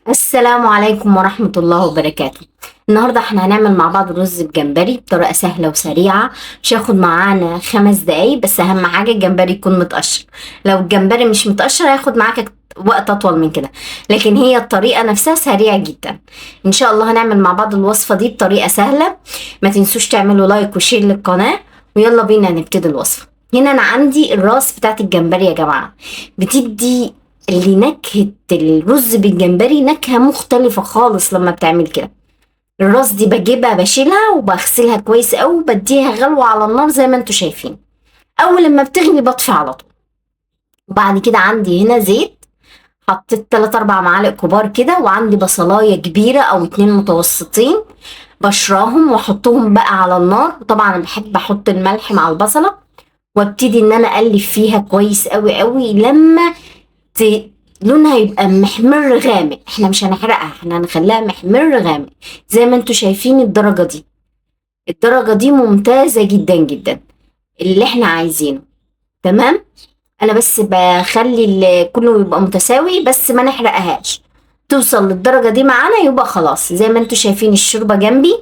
السلام عليكم ورحمة الله وبركاته. النهاردة احنا هنعمل مع بعض رز بجمبري بطريقة سهلة وسريعة. مش هياخد معانا 5 دقايق، بس اهم حاجة الجمبري يكون متقشر. لو الجمبري مش متقشر هياخد معاك وقت اطول من كده، لكن هي الطريقة نفسها سريعة جدا. ان شاء الله هنعمل مع بعض الوصفة دي بطريقة سهلة. ما تنسوش تعملوا لايك وشير للقناة، ويلا بينا نبتدي الوصفة. هنا انا عندي الراس بتاعت الجمبري يا جماعة، بتدي اللي نكهة الرز بالجمبري نكهة مختلفة خالص. لما بتعمل كده الراس دي بجيبها بشيلها وبغسلها كويس قوي وبديها غلوة على النار زي ما انتوا شايفين. اول لما بتغلي بطفي على طول. وبعد كده عندي هنا زيت، حطيت 3 4 معالق كبار كده، وعندي بصلاية كبيرة او 2 متوسطين بشراهم واحطهم بقى على النار. طبعا انا بحب احط الملح مع البصلة، وابتدي ان انا اقلب فيها كويس قوي قوي لما ت- لونها يبقى محمر غامق. احنا مش هنحرقها، احنا هنخليها محمر غامق زي ما انتوا شايفين. الدرجة دي ممتازة جدا جدا، اللي احنا عايزينه. تمام. انا بس بخلي كله يبقى متساوي، بس ما نحرقهاش. توصل للدرجة دي معانا يبقى خلاص. زي ما انتوا شايفين الشوربة جنبي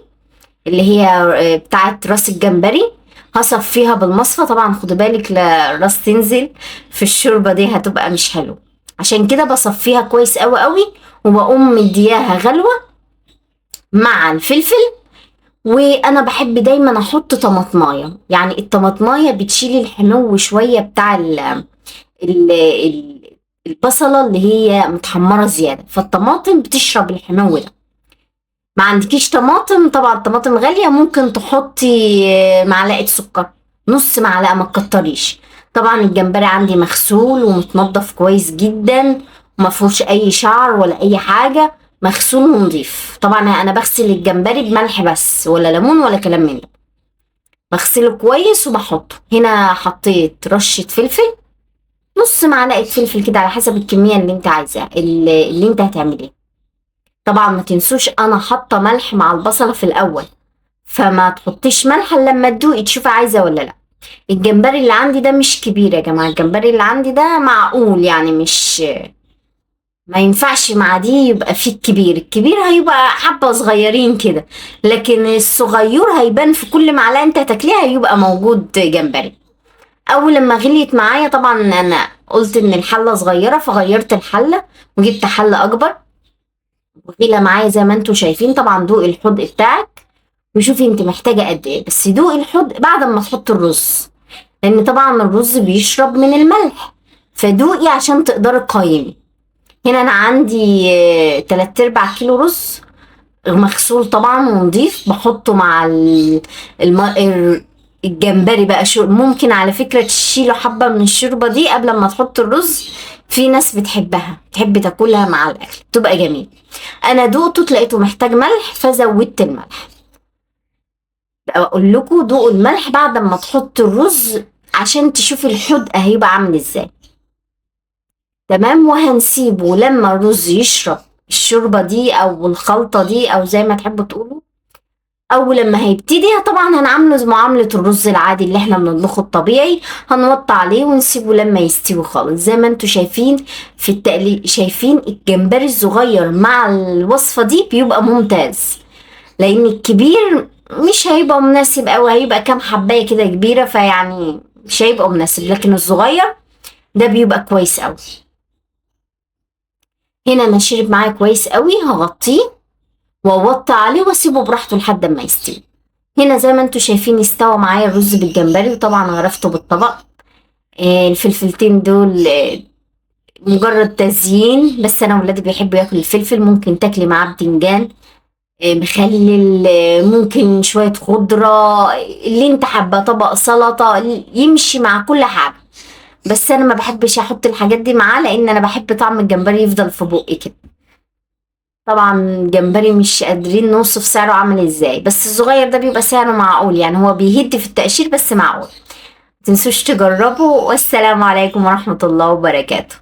اللي هي بتاعت راس الجمبري، هصفيها بالمصفى. طبعا خدوا بالك لا الراس تنزل في الشوربة دي، هتبقى مش حلو. عشان كده بصفيها كويس قوي قوي، وبقوم مدياها غلوة مع الفلفل. وانا بحب دايما احط طماطمايه، يعني الطماطمايه بتشيل الحمو شوية بتاع ال البصلة اللي هي متحمرة زيادة، فالطماطم بتشرب الحمو ده. ما عندكيش طماطم، طبعا الطماطم غالية، ممكن تحطي معلقة سكر، نص معلقة، ما تكتريش. طبعا الجمبري عندي مغسول ومتنضف كويس جدا، وما فيهوش اي شعر ولا اي حاجة، مغسول ونضيف. طبعا انا بغسل الجمبري بملح بس، ولا ليمون ولا كلام من ده. بغسله كويس وبحطه هنا. حطيت رشة فلفل، نص معلقة فلفل كده على حسب الكمية اللي انت عايزاها، اللي انت هتعمليها. طبعا ما تنسوش انا حاطه ملح مع البصله في الاول، فما تحطيش ملح الا لما تدوقي تشوفي عايزه ولا لا. الجمبري اللي عندي ده مش كبير يا جماعه، الجمبري اللي عندي ده معقول، يعني مش ما ينفعش مع دي يبقى فيه الكبير. الكبير هيبقى حبه صغيرين كده، لكن الصغير هيبان في كل معلقه انت هتاكليها يبقى موجود جمبري. اول لما غليت معايا، طبعا انا قلت ان الحله صغيره فغيرت الحله وجبت حله اكبر. وغلى معايا زي ما انتوا شايفين. طبعا دوقي الحدق بتاعك وشوفي انت محتاجة قد ايه، بس دوقي الحدق بعد ما تحطي الرز، لان طبعا الرز بيشرب من الملح. فدوقي عشان تقدري تقيمي. هنا انا عندي 3/4 كيلو رز مغسول طبعا ونضيف، بحطه مع الجمبري بقى. شو ممكن على فكرة تشيلوا حبة من الشوربة دي قبل ما تحط الرز، في ناس بتحبها، تحب تاكلها مع الاكل، تبقى جميل. انا دوقته لقيته محتاج ملح فزودت الملح. اقول لكم دوقوا الملح بعد ما تحطوا الرز عشان تشوفوا الحدقة هيبقى عامل ازاي. تمام. وهنسيبه لما الرز يشرب الشوربة دي او الخلطة دي او زي ما تحبوا تقولوا. اول لما هيبتدي طبعا هنعمله زي معاملة الرز العادي اللي احنا بنطبخه الطبيعي، هنوطي عليه ونسيبه لما يستوي خالص. زي ما انتوا شايفين في التقليد، شايفين الجمبري الصغير مع الوصفة دي بيبقى ممتاز، لان الكبير مش هيبقى مناسب اوي، هيبقى كام حباية كده كبيرة، فيعني مش هيبقى مناسب، لكن الصغير ده بيبقى كويس اوي. هنا انا شرب معايا كويس اوي، هغطيه واوطي عليه واسيبه براحته لحد ما يستوي. هنا زي ما انتوا شايفين استوى معايا الرز بالجمبري، وطبعا غرفته بالطبق. الفلفلتين دول مجرد تزيين، بس انا ولادي بيحبوا ياكلوا الفلفل. ممكن تاكلي معاه بتنجان مخلل، ممكن شوية خضرة اللي انت حابة، طبق سلطة يمشي مع كل حاجة. بس انا ما بحبش احط الحاجات دي معاه، لان انا بحب طعم الجمبري يفضل في بقي كده. طبعا الجمبري مش قادرين نوصف سعره عامل ازاي، بس الصغير ده بيبقى سعره معقول، يعني هو بيهد في التقشير بس معقول. متنسوش تجربوا، والسلام عليكم ورحمة الله وبركاته.